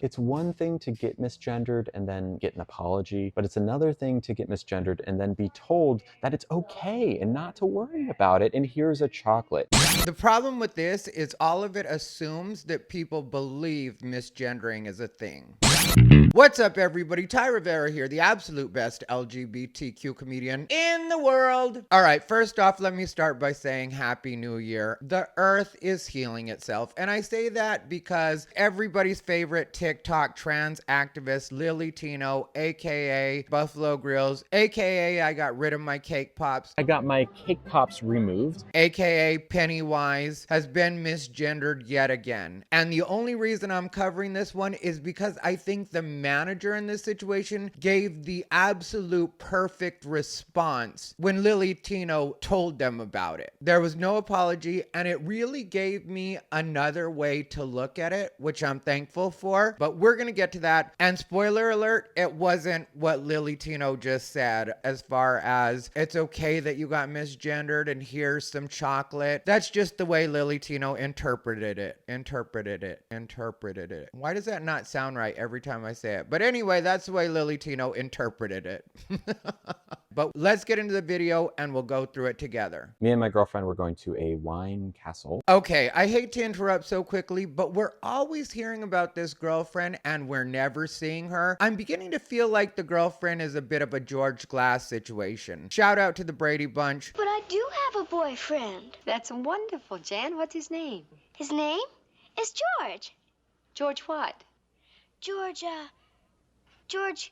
It's one thing to get misgendered and then get an apology, but it's another thing to get misgendered and then be told that it's okay and not to worry about it, and here's a chocolate. The problem with this is all of it assumes that people believe misgendering is a thing. What's up, everybody? Ty Rivera here, the absolute best LGBTQ comedian in the world. All right, first off, let me start by saying Happy New Year. The earth is healing itself, and I say that because everybody's favorite TikTok trans activist, LilyTino, aka Buffalo Grills, aka I got rid of my cake pops, I got my cake pops removed, aka Pennywise, has been misgendered yet again. And the only reason I'm covering this one is because I think the manager in this situation gave the absolute perfect response when LilyTino told them about it. There was no apology, and it really gave me another way to look at it, which I'm thankful for, but we're gonna get to that. And spoiler alert, it wasn't what LilyTino just said as far as it's okay that you got misgendered and here's some chocolate. That's just the way LilyTino interpreted it. Why does that not sound right every time I say it? But anyway, that's the way LilyTino interpreted it. But let's get into the video and we'll go through it together. Me and my girlfriend were going to a wine castle. Okay, I hate to interrupt so quickly, but we're always hearing about this girlfriend and we're never seeing her. I'm beginning to feel like the girlfriend is a bit of a George Glass situation. Shout out to the Brady Bunch. But I do have a boyfriend. That's wonderful, Jan. What's his name? His name is George. George what? George Glass. George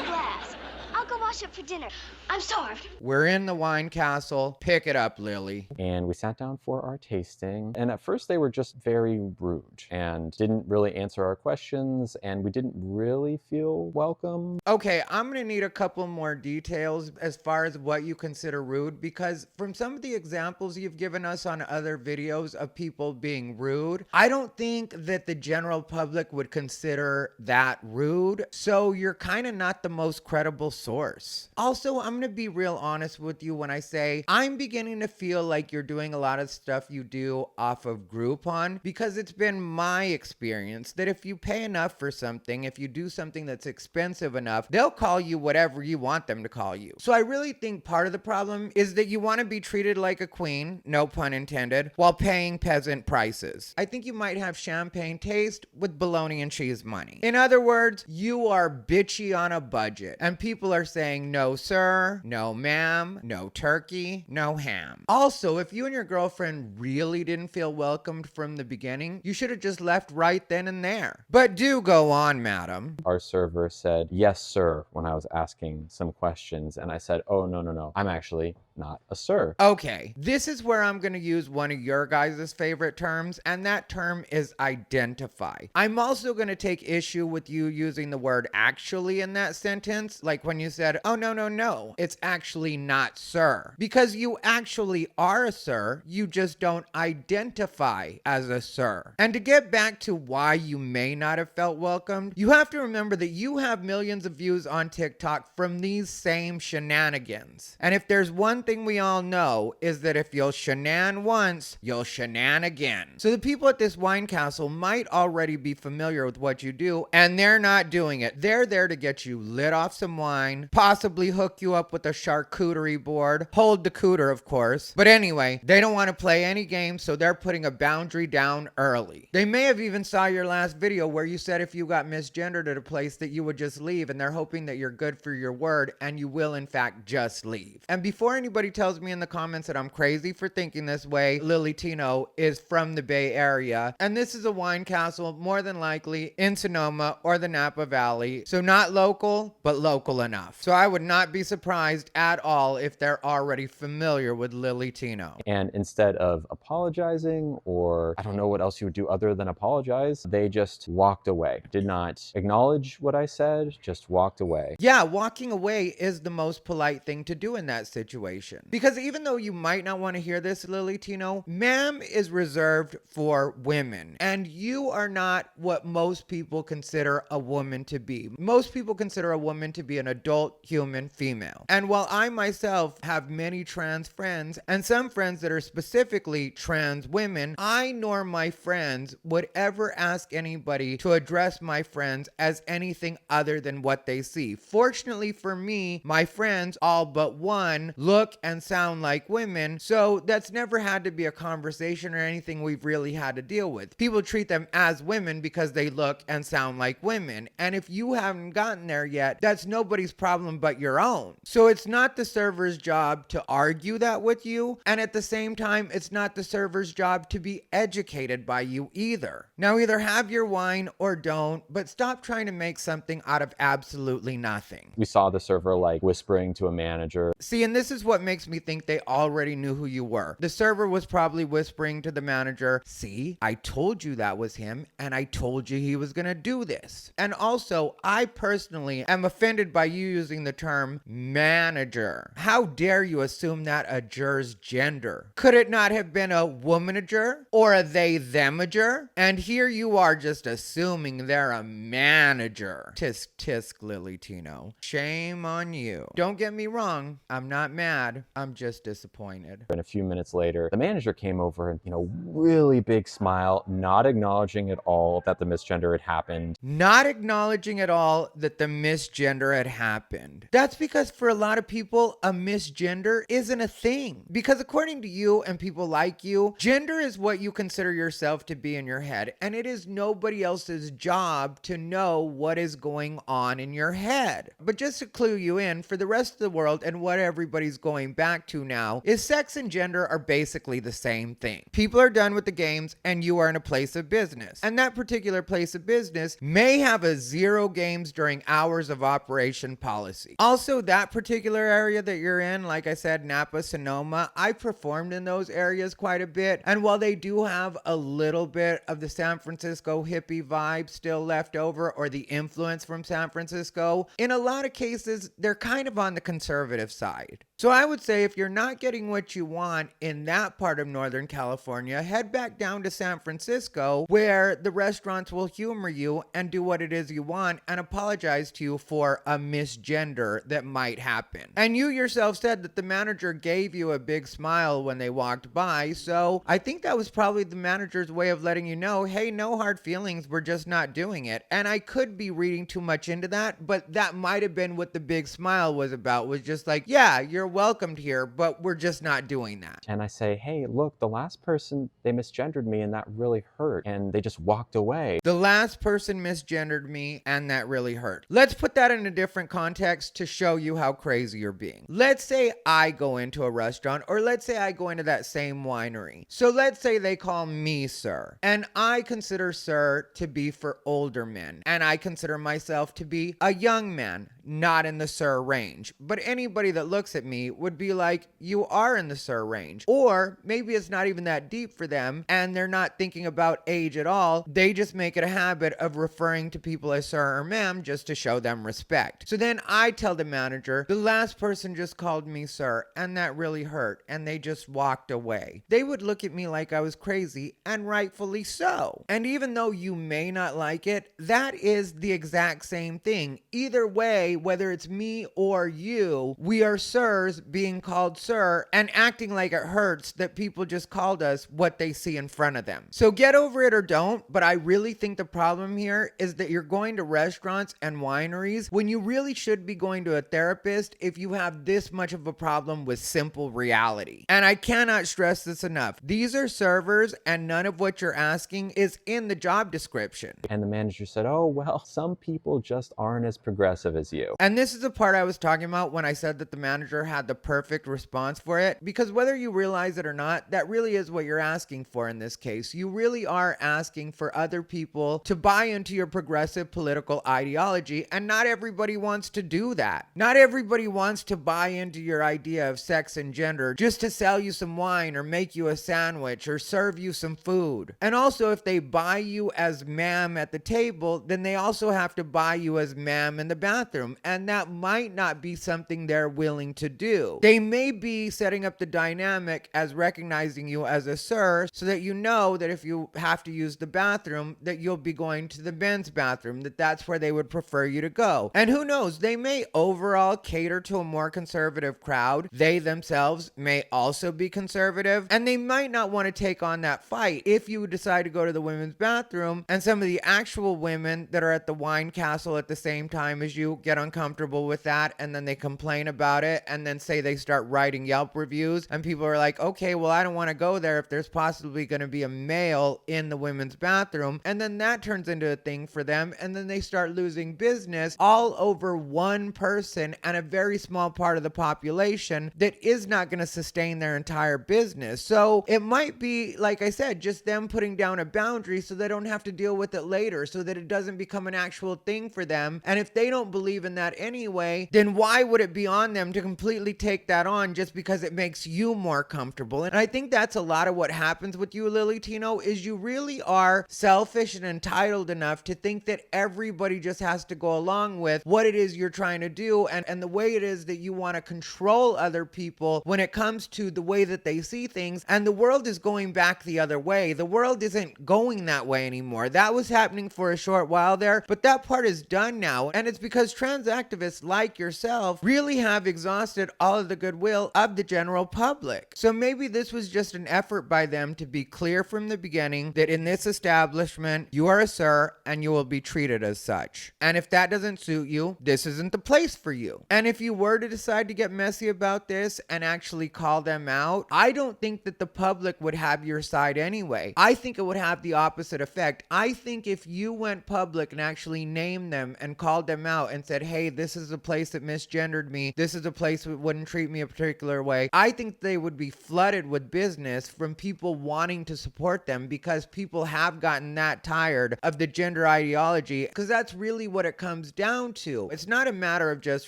Glass. I'll go wash up for dinner. I'm starved. We're in the wine castle. Pick it up, Lily. And we sat down for our tasting. And at first they were just very rude and didn't really answer our questions. And we didn't really feel welcome. Okay, I'm gonna need a couple more details as far as what you consider rude, because from some of the examples you've given us on other videos of people being rude, I don't think that the general public would consider that rude. So you're kind of not the most credible source. Also, I'm gonna be real honest with you when I say I'm beginning to feel like you're doing a lot of stuff you do off of Groupon, because it's been my experience that if you pay enough for something, if you do something that's expensive enough, they'll call you whatever you want them to call you. So I really think part of the problem is that you want to be treated like a queen, no pun intended, while paying peasant prices. I think you might have champagne taste with bologna and cheese money. In other words, you are bitchy on a budget, and people are saying no sir, no ma'am, no turkey, no ham. Also, if you and your girlfriend really didn't feel welcomed from the beginning, you should have just left right then and there. But do go on, madam. Our server said, yes, sir, when I was asking some questions. And I said, oh, no, I'm actually not a sir. Okay, this is where I'm gonna use one of your guys' favorite terms, and that term is identify. I'm also gonna take issue with you using the word actually in that sentence, like when you said, oh, no, it's actually not sir. Because you actually are a sir, you just don't identify as a sir. And to get back to why you may not have felt welcomed, you have to remember that you have millions of views on TikTok from these same shenanigans. And if there's one thing we all know, is that if you'll shenan once, you'll shenan again. So the people at this wine castle might already be familiar with what you do, and they're not doing it. They're there to get you lit off some wine, possibly hook you up with a charcuterie board, hold the cooter, of course. But anyway, they don't want to play any games, so they're putting a boundary down early. They may have even saw your last video where you said if you got misgendered at a place that you would just leave, and they're hoping that you're good for your word, and you will in fact just leave. And before anybody tells me in the comments that I'm crazy for thinking this way, LilyTino is from the Bay Area, and this is a wine castle more than likely in Sonoma or the Napa Valley, so not local, but local enough. So I would not be surprised at all if they're already familiar with LilyTino. And instead of apologizing, or I don't know what else you would do other than apologize, they just walked away. Did not acknowledge what I said, just walked away. Yeah, walking away is the most polite thing to do in that situation. conversation. Because even though you might not want to hear this, LilyTino, ma'am is reserved for women. And you are not what most people consider a woman to be. Most people consider a woman to be an adult human female. And while I myself have many trans friends, and some friends that are specifically trans women, I nor my friends would ever ask anybody to address my friends as anything other than what they see. Fortunately for me, my friends, all but one, look and sound like women, so that's never had to be a conversation or anything we've really had to deal with. People treat them as women because they look and sound like women, and if you haven't gotten there yet, that's nobody's problem but your own. So it's not the server's job to argue that with you, and at the same time, it's not the server's job to be educated by you either. Now, either have your wine or don't, but stop trying to make something out of absolutely nothing. We saw the server like whispering to a manager. See, and this is what makes me think they already knew who you were. The server was probably whispering to the manager, see, I told you that was him, and I told you he was gonna do this. And also, I personally am offended by you using the term manager. How dare you assume that a juror's gender? Could it not have been a womanager or a they-themager? And here you are just assuming they're a manager. Tisk tisk, LilyTino. Shame on you. Don't get me wrong, I'm not mad, I'm just disappointed. And a few minutes later, the manager came over and, really big smile, not acknowledging at all that the misgender had happened. Not acknowledging at all that the misgender had happened. That's because for a lot of people, a misgender isn't a thing. Because according to you and people like you, gender is what you consider yourself to be in your head, and it is nobody else's job to know what is going on in your head. But just to clue you in, for the rest of the world and what everybody's going back to now, is sex and gender are basically the same thing. People are done with the games and you are in a place of business. And that particular place of business may have a zero games during hours of operation policy. Also, that particular area that you're in, like I said, Napa, Sonoma, I performed in those areas quite a bit. And while they do have a little bit of the San Francisco hippie vibe still left over, or the influence from San Francisco, in a lot of cases, they're kind of on the conservative side. So I would say if you're not getting what you want in that part of Northern California, head back down to San Francisco, where the restaurants will humor you and do what it is you want and apologize to you for a misgender that might happen. And you yourself said that the manager gave you a big smile when they walked by, so I think that was probably the manager's way of letting you know, hey, no hard feelings, we're just not doing it. And I could be reading too much into that, but that might have been what the big smile was about, was just like, yeah, you're welcomed here, but we're just not doing that. And I say, hey, look, the last person, they misgendered me and that really hurt. And they just walked away. The last person misgendered me and that really hurt. Let's put that in a different context to show you how crazy you're being. Let's say I go into a restaurant, or let's say I go into that same winery. So let's say they call me sir, and I consider sir to be for older men, and I consider myself to be a young man, not in the sir range. But anybody that looks at me would be like, you are in the sir range. Or maybe it's not even that deep for them and they're not thinking about age at all. They just make it a habit of referring to people as sir or ma'am just to show them respect. So then I tell the manager, the last person just called me sir and that really hurt, and they just walked away. They would look at me like I was crazy, and rightfully so. And even though you may not like it, that is the exact same thing. Either way, whether it's me or you, we are sirs being called sir and acting like it hurts that people just called us what they see in front of them. So get over it or don't, but I really think the problem here is that you're going to restaurants and wineries when you really should be going to a therapist if you have this much of a problem with simple reality. And I cannot stress this enough. These are servers and none of what you're asking is in the job description. And the manager said, oh, well, some people just aren't as progressive as you. And this is the part I was talking about when I said that the manager had the perfect response for it, because whether you realize it or not, that really is what you're asking for in this case. You really are asking for other people to buy into your progressive political ideology, and not everybody wants to do that. Not everybody wants to buy into your idea of sex and gender just to sell you some wine or make you a sandwich or serve you some food. And also, if they buy you as ma'am at the table, then they also have to buy you as ma'am in the bathroom, and that might not be something they're willing to do. you. They may be setting up the dynamic as recognizing you as a sir, so that you know that if you have to use the bathroom, that you'll be going to the men's bathroom, that's where they would prefer you to go. And who knows, they may overall cater to a more conservative crowd. They themselves may also be conservative, and they might not want to take on that fight if you decide to go to the women's bathroom and some of the actual women that are at the wine castle at the same time as you get uncomfortable with that, and then they complain about it, and then say they start writing Yelp reviews, and people are like, okay, well, I don't want to go there if there's possibly going to be a male in the women's bathroom, and then that turns into a thing for them, and then they start losing business all over one person and a very small part of the population that is not going to sustain their entire business. So it might be, like I said, just them putting down a boundary so they don't have to deal with it later, so that it doesn't become an actual thing for them. And if they don't believe in that anyway, then why would it be on them to completely take that on just because it makes you more comfortable? And I think that's a lot of what happens with you, LilyTino, is you really are selfish and entitled enough to think that everybody just has to go along with what it is you're trying to do, and the way it is that you want to control other people when it comes to the way that they see things. And the world is going back the other way. The world isn't going that way anymore. That was happening for a short while there, but that part is done now. And it's because trans activists like yourself really have exhausted all of the goodwill of the general public. So maybe this was just an effort by them to be clear from the beginning that in this establishment, you are a sir and you will be treated as such. And if that doesn't suit you, this isn't the place for you. And if you were to decide to get messy about this and actually call them out, I don't think that the public would have your side anyway. I think it would have the opposite effect. I think if you went public and actually named them and called them out and said, hey, this is a place that misgendered me, this is a place that wouldn't treat me a particular way, I think they would be flooded with business from people wanting to support them, because people have gotten that tired of the gender ideology, because that's really what it comes down to. It's not a matter of just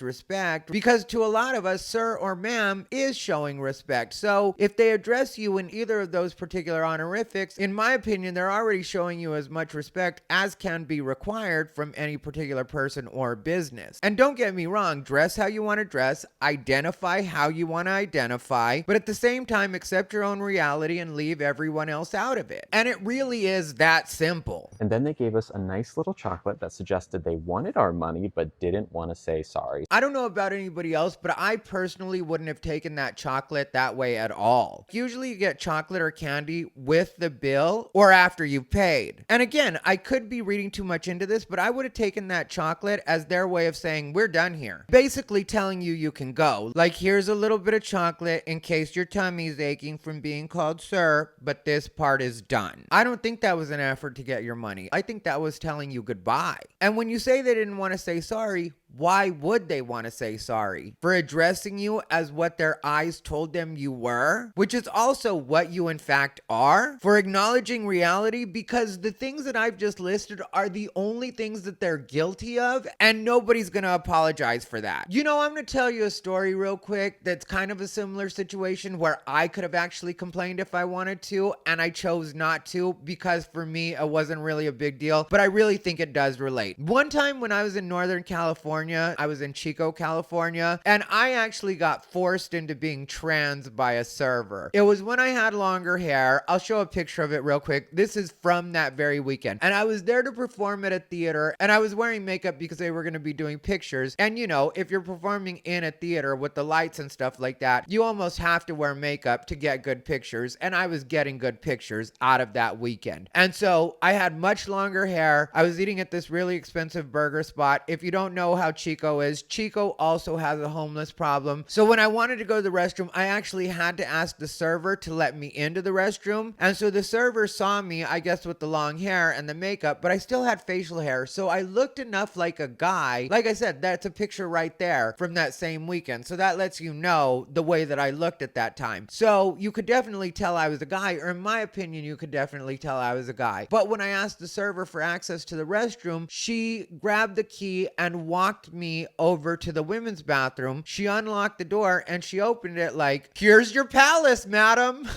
respect, because to a lot of us, sir or ma'am is showing respect. So if they address you in either of those particular honorifics, in my opinion, they're already showing you as much respect as can be required from any particular person or business. And don't get me wrong, dress how you want to dress, identify how you want to identify, but at the same time, accept your own reality and leave everyone else out of it. And it really is that simple. And then they gave us a nice little chocolate that suggested they wanted our money but didn't want to say sorry. I don't know about anybody else, but I personally wouldn't have taken that chocolate that way at all. Usually you get chocolate or candy with the bill or after you've paid. And again, I could be reading too much into this, but I would have taken that chocolate as their way of saying, we're done here. Basically telling you you can go. Like, here's a little bit of chocolate in case your tummy's aching from being called sir, but this part is done. I don't think that was an effort to get your money. I think that was telling you goodbye. And when you say they didn't want to say sorry, why would they want to say sorry? For addressing you as what their eyes told them you were, which is also what you in fact are? For acknowledging reality, because the things that I've just listed are the only things that they're guilty of, and nobody's gonna apologize for that. You know, I'm gonna tell you a story real quick that's kind of a similar situation where I could have actually complained if I wanted to, and I chose not to because for me, it wasn't really a big deal, but I really think it does relate. One time when I was in Northern California, I was in Chico, California, and I actually got forced into being trans by a server. It was when I had longer hair. I'll show a picture of it real quick. This is from that very weekend. And I was there to perform at a theater, and I was wearing makeup because they were going to be doing pictures. And you know, if you're performing in a theater with the lights and stuff like that, you almost have to wear makeup to get good pictures. And I was getting good pictures out of that weekend. And so I had much longer hair. I was eating at this really expensive burger spot. If you don't know how Chico is, Chico also has a homeless problem. So when I wanted to go to the restroom, I actually had to ask the server to let me into the restroom. And so the server saw me, I guess, with the long hair and the makeup, but I still had facial hair. So I looked enough like a guy. Like I said, that's a picture right there from that same weekend. So that lets you know the way that I looked at that time. So you could definitely tell I was a guy, or in my opinion, you could definitely tell I was a guy. But when I asked the server for access to the restroom, she grabbed the key and walked me over to the women's bathroom. She unlocked the door and she opened it like, here's your palace, madam.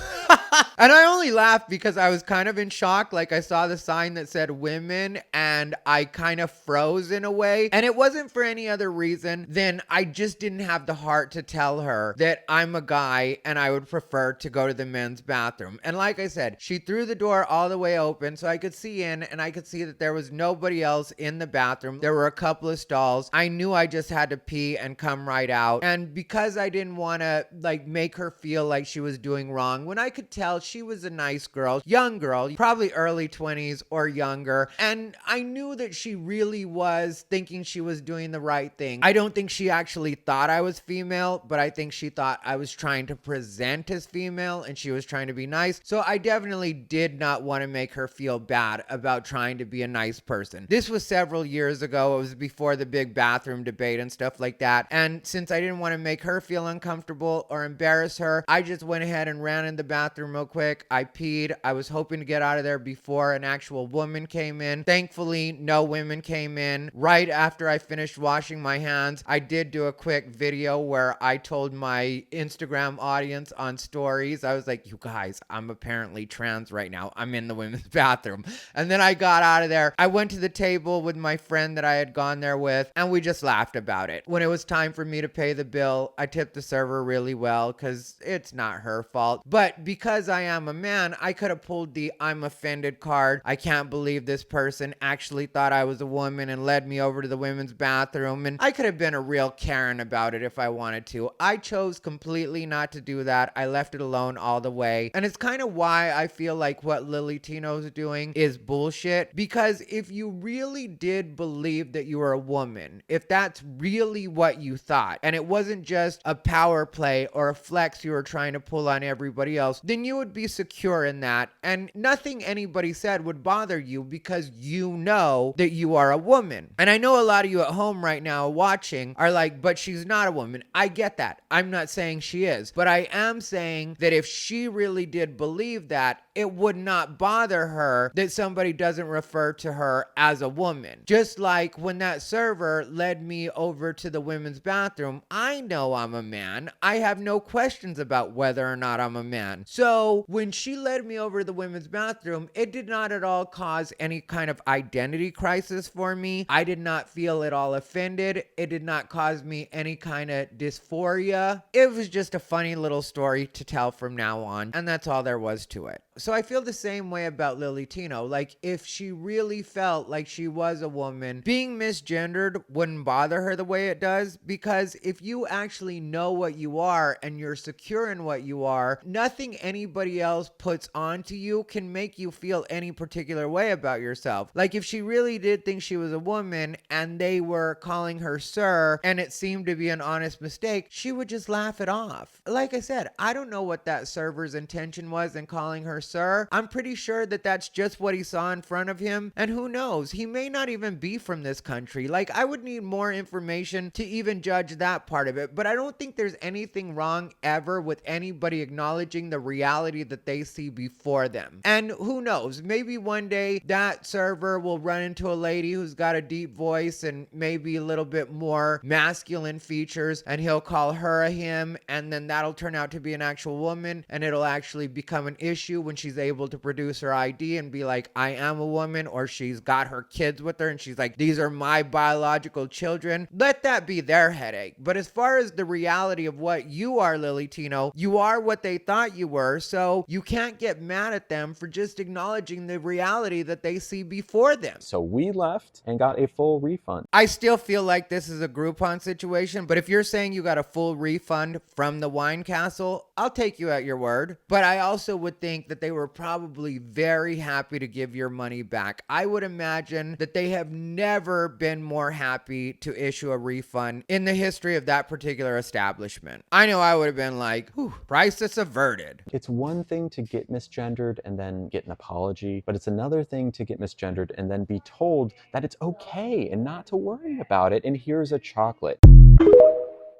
And I only laughed because I was kind of in shock. Like I saw the sign that said women and I kind of froze in a way. And it wasn't for any other reason than I just didn't have the heart to tell her that I'm a guy and I would prefer to go to the men's bathroom. And like I said, she threw the door all the way open so I could see in, and I could see that there was nobody else in the bathroom. There were a couple of stalls. I knew I just had to pee and come right out. And because I didn't want to like make her feel like she was doing wrong, when I could tell she was a nice girl, young girl, probably early 20s or younger, and I knew that she really was thinking she was doing the right thing. I don't think she actually thought I was female, but I think she thought I was trying to present as female and she was trying to be nice. So I definitely did not want to make her feel bad about trying to be a nice person. This was several years ago. It was before the big bathroom debate and stuff like that. And since I didn't want to make her feel uncomfortable or embarrass her, I just went ahead and ran in the bathroom real quick. I peed. I was hoping to get out of there before an actual woman came in. Thankfully, no women came in. Right after I finished washing my hands, I did do a quick video where I told my Instagram audience on stories, I was like, you guys, I'm apparently trans right now. I'm in the women's bathroom. And then I got out of there. I went to the table with my friend that I had gone there with, and we just laughed about it. When it was time for me to pay the bill, I tipped the server really well because it's not her fault. But because I am a man, I could have pulled the I'm offended card. I can't believe this person actually thought I was a woman and led me over to the women's bathroom. And I could have been a real Karen about it if I wanted to. I chose completely not to do that. I left it alone all the way. And it's kind of why I feel like what LilyTino's doing is bullshit. Because if you really did believe that you were a woman, if that's really what you thought, and it wasn't just a power play or a flex you were trying to pull on everybody else, then you would be secure in that. And nothing anybody said would bother you because you know that you are a woman. And I know a lot of you at home right now watching are like, but she's not a woman. I get that. I'm not saying she is. But I am saying that if she really did believe that, it would not bother her that somebody doesn't refer to her as a woman. Just like when that server led me over to the women's bathroom, I know I'm a man. I have no questions about whether or not I'm a man. So when she led me over to the women's bathroom, it did not at all cause any kind of identity crisis for me. I did not feel at all offended. It did not cause me any kind of dysphoria. It was just a funny little story to tell from now on, and that's all there was to it. So I feel the same way about LilyTino. Like, if she really felt like she was a woman, being misgendered wouldn't bother her the way it does, because if you actually know what you are and you're secure in what you are, nothing anybody else puts onto you can make you feel any particular way about yourself. Like, if she really did think she was a woman and they were calling her sir and it seemed to be an honest mistake, she would just laugh it off. Like I said, I don't know what that server's intention was in calling her sir. I'm pretty sure that that's just what he saw in front of him. And who knows? He may not even be from this country. Like, I would need more information to even judge that part of it. But I don't think there's anything wrong ever with anybody acknowledging the reality that they see before them. And who knows? Maybe one day that server will run into a lady who's got a deep voice and maybe a little bit more masculine features, and he'll call her a him, and then that'll turn out to be an actual woman, and it'll actually become an issue when she's able to produce her ID and be like, I am a woman, or she's got her kids with her and she's like, these are my biological children. Let that be their headache. But as far as the reality of what you are, LilyTino, you are what they thought you were, so you can't get mad at them for just acknowledging the reality that they see before them. So we left and got a full refund. I still feel like this is a Groupon situation, but if you're saying you got a full refund from the wine castle, I'll take you at your word. But I also would think that they were probably very happy to give your money back. I would imagine that they have never been more happy to issue a refund in the history of that particular establishment. I know I would have been like, whew, crisis averted. It's one thing to get misgendered and then get an apology, but it's another thing to get misgendered and then be told that it's okay and not to worry about it, and here's a chocolate.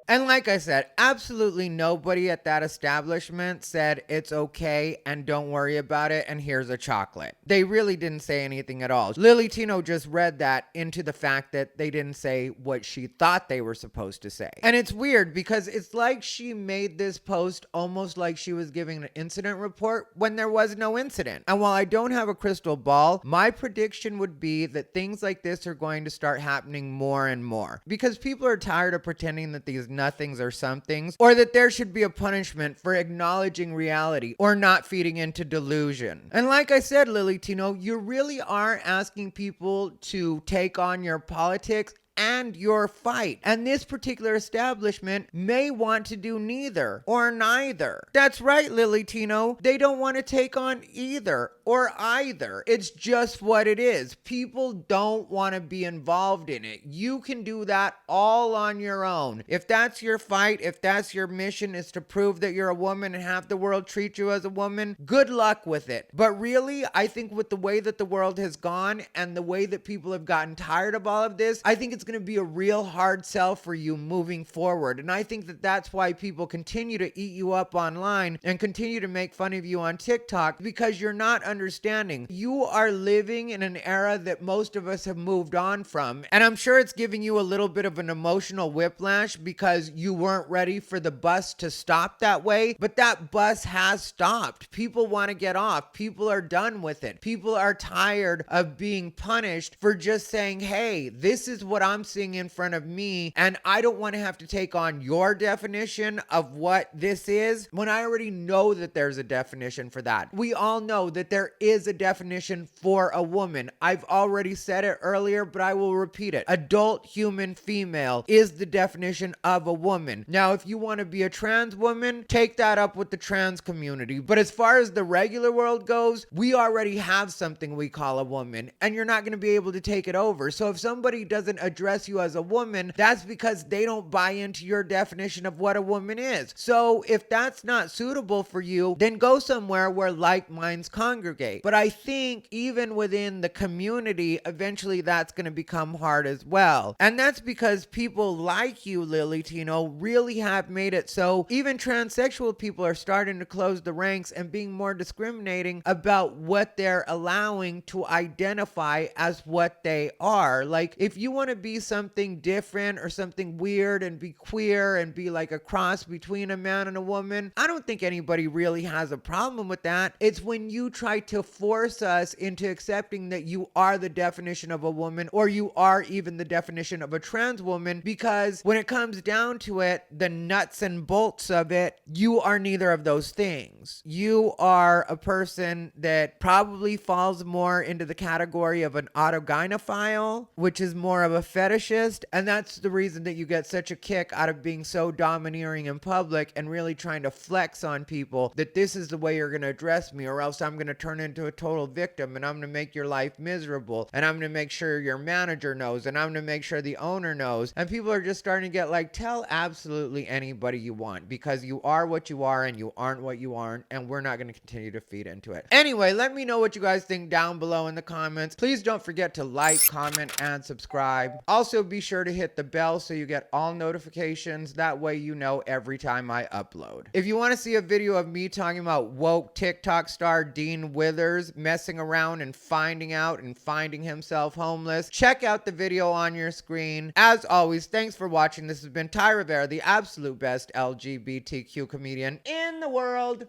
And like I said, absolutely nobody at that establishment said it's okay and don't worry about it and here's a chocolate. They really didn't say anything at all. LilyTino just read that into the fact that they didn't say what she thought they were supposed to say. And it's weird because it's like she made this post almost like she was giving an incident report when there was no incident. And while I don't have a crystal ball, my prediction would be that things like this are going to start happening more and more because people are tired of pretending that these nothings are somethings, or that there should be a punishment for acknowledging reality or not feeding into delusion. And like I said, LilyTino, you really are asking people to take on your politics and your fight. And this particular establishment may want to do neither or neither. That's right, LilyTino. They don't want to take on either or either. It's just what it is. People don't want to be involved in it. You can do that all on your own. If that's your fight, if that's your mission, is to prove that you're a woman and have the world treat you as a woman, good luck with it. But really, I think with the way that the world has gone and the way that people have gotten tired of all of this, I think it's going to be a real hard sell for you moving forward. And I think that that's why people continue to eat you up online and continue to make fun of you on TikTok, because you're not understanding. You are living in an era that most of us have moved on from. And I'm sure it's giving you a little bit of an emotional whiplash because you weren't ready for the bus to stop that way. But that bus has stopped. People want to get off. People are done with it. People are tired of being punished for just saying, hey, this is what I'm seeing in front of me, and I don't want to have to take on your definition of what this is when I already know that there's a definition for that. We all know that there is a definition for a woman. I've already said it earlier, but I will repeat it. Adult human female is the definition of a woman. Now, if you want to be a trans woman, take that up with the trans community. But as far as the regular world goes, we already have something we call a woman, and you're not going to be able to take it over. So if somebody doesn't address you as a woman, that's because they don't buy into your definition of what a woman is. So if that's not suitable for you, then go somewhere where like minds congregate. But I think even within the community, eventually that's going to become hard as well. And that's because people like you, LilyTino, really have made it so even transsexual people are starting to close the ranks and being more discriminating about what they're allowing to identify as what they are. Like, if you want to be something different or something weird and be queer and be like a cross between a man and a woman, I don't think anybody really has a problem with that. It's when you try to force us into accepting that you are the definition of a woman, or you are even the definition of a trans woman, because when it comes down to it, the nuts and bolts of it, you are neither of those things. You are a person that probably falls more into the category of an autogynephile, which is more of a fetishist, and that's the reason that you get such a kick out of being so domineering in public and really trying to flex on people that this is the way you're going to address me, or else I'm going to turn into a total victim and I'm going to make your life miserable, and I'm going to make sure your manager knows, and I'm going to make sure the owner knows. And people are just starting to get like, tell absolutely anybody you want, because you are what you are and you aren't what you aren't, and we're not going to continue to feed into it. Anyway, let me know what you guys think down below in the comments. Please don't forget to like, comment, and subscribe. Also, be sure to hit the bell so you get all notifications. That way you know every time I upload. If you want to see a video of me talking about woke TikTok star Dean Withers messing around and finding out and finding himself homeless, check out the video on your screen. As always, thanks for watching. This has been Ty Rivera, the absolute best LGBTQ comedian in the world.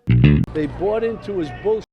They bought into his bullshit.